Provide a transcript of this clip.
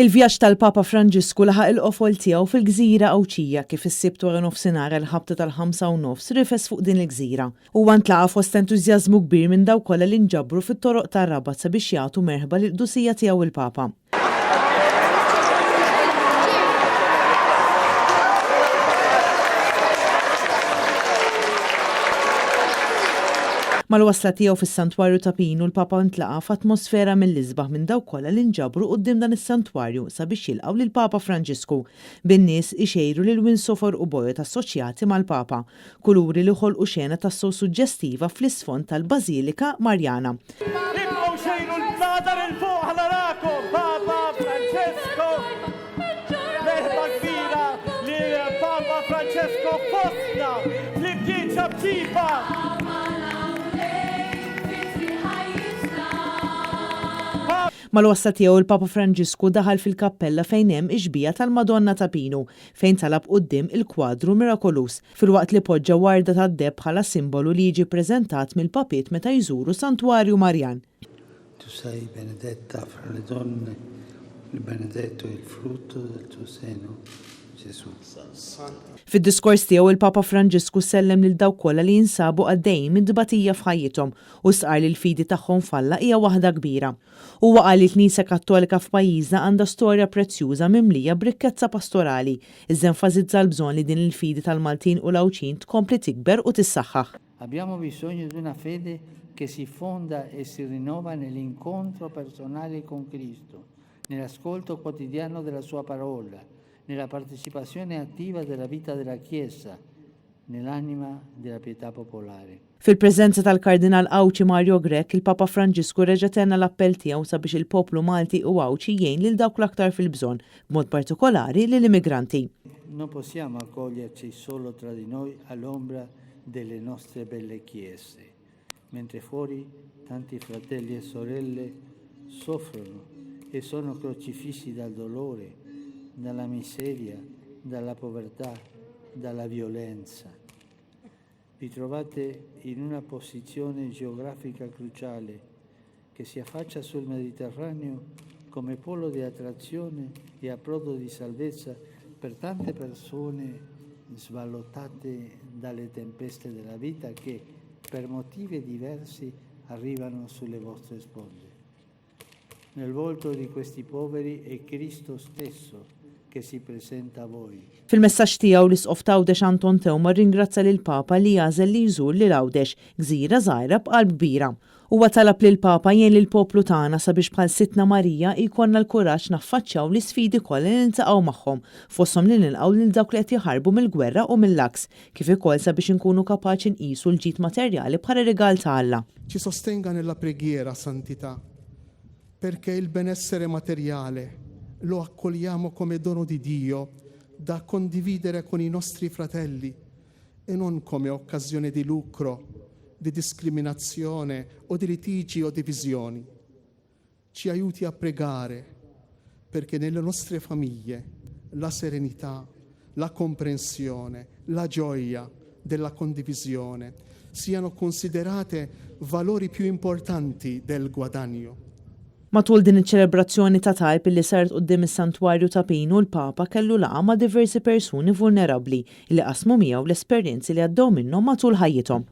Il-vjaġġ tal-Papa Franġisku laħaq il-qofol tiegħu fil-Gżira Awċija kif is-sibt wara nofsinhar il-ħabta tal-5:30 rifes fuq din il-gżira. Huwa ntlaqa fost entużjażmu kbir minn dawk kollha li nġabru fit-toroq tar-Rabat sabiex jagħtu merħba lill-qdusija tiegħu il-Papa. Mal-wasla tiegħu fis-santwarju ta' Pinu l-Papa ntlaqa f'atmosfera mill-isbaħ minn dawk kollha li nġabru quddiem dan is-santwarju sabiex jilqgħu lill-Papa Franġisku bin-nies ixejru lil winsofor u bojot assoċjati mal-Papa, kuluri li ħolqu xena tas-sew suġġestiva fl-isfond tal-Bażilika Marjana. Ibqgħu xejru l-bladar il fuq ħalarakom, Papa Franġisku! Merħba kbira li Papa Franġisku fostna fl-imkien ċabċiba! Mal-wassa tiegħu il-Papa Franġisku daħal fil-kappella fejn hemm iġbija tal-Madonna ta' Pinu fejn talab quddiem il-kwadru mirakolus filwaqt li poġġa warda tad-deb bħala simbolu li jiġi ppreżentat mill-papiet meta jżuru Santwarju Marjan. Tu sei benedetta fra le donne, il benedetto è il frutto del tuo seno, Gesù. Fid-diskors tiegħu il-Papa Franġisku sellem lil dawk kollha li jinsabu għaddejjin minn dbatija f'ħajjithom u sqar li l-fidi tagħhom falla hija waħda kbira. Huwa qal li l-Knisja Kattolika f'pajjiżna għandha storja prezzjuża mimlija b'rikkezza pastorali, iżda enfasizza l-bżonn li din il-fidi tal-Maltin u l-Awċin tkompli tikber u tissaħħaħ. Abbiamo bisogno di una fede che si fonda e si rinnova nell'incontro personale con Cristo, nell'ascolto quotidiano della sua parola, nella partecipazione attiva della vita della Chiesa, nell'anima della pietà popolare. Fil-preżenza tal-Kardinal Awċi Mario Grech, il-Papa Franġisku reġa' tenna l-appell tiegħu sabiex il-poplu Malti u Awċi jgħin lil dawk l-aktar fil-bżonn, b'mod partikolari lill-immigranti. Non possiamo accoglierci solo tra di noi all'ombra delle nostre belle chiese, mentre fuori tanti fratelli e sorelle soffrono e sono crocifissi dal dolore, dalla miseria, dalla povertà, dalla violenza. Vi trovate in una posizione geografica cruciale che si affaccia sul Mediterraneo come polo di attrazione e approdo di salvezza per tante persone sballottate dalle tempeste della vita che per motivi diversi arrivano sulle vostre sponde. Nel volto di questi poveri è Cristo stesso che si presenta a voi. Fil-messaġġ tiegħu l-Isqof Tawdex Anton Tewma ringrazza lill-Papa li jażel li jżur lil Għawdex, gżira żgħira b'qalb kbira. Huwa talab lill-Papa jgħin lill-poplu tagħna sabiex bħal Sittna Marija jkollna l-kuraġġ naffaċċjaw l-isfidi kollha li niltaqgħu magħhom, fosthom li nilqgħu lil dawk li qed jaħarbu mill-gwerra u mill-laks, kif ukoll sabiex inkunu kapaċi nqisu l-ġid materjali bħala rigal ta' Alla. Ci sostenga nella preghiera, Santità, perché il benessere materiale lo accogliamo come dono di Dio da condividere con i nostri fratelli e non come occasione di lucro, di discriminazione o di litigi o divisioni. Ci aiuti a pregare perché nelle nostre famiglie la serenità, la comprensione, la gioia della condivisione siano considerate valori più importanti del guadagno. Matul din iċ-ċelebrazzjoni ta' tajb li saret quddiem is-Santwarju ta' Pinu l-Papa kellu laqa ma' diversi persuni vulnerabbli li qasmu miegħu l-esperjenzi li għaddew minnhom matul ħajjithom.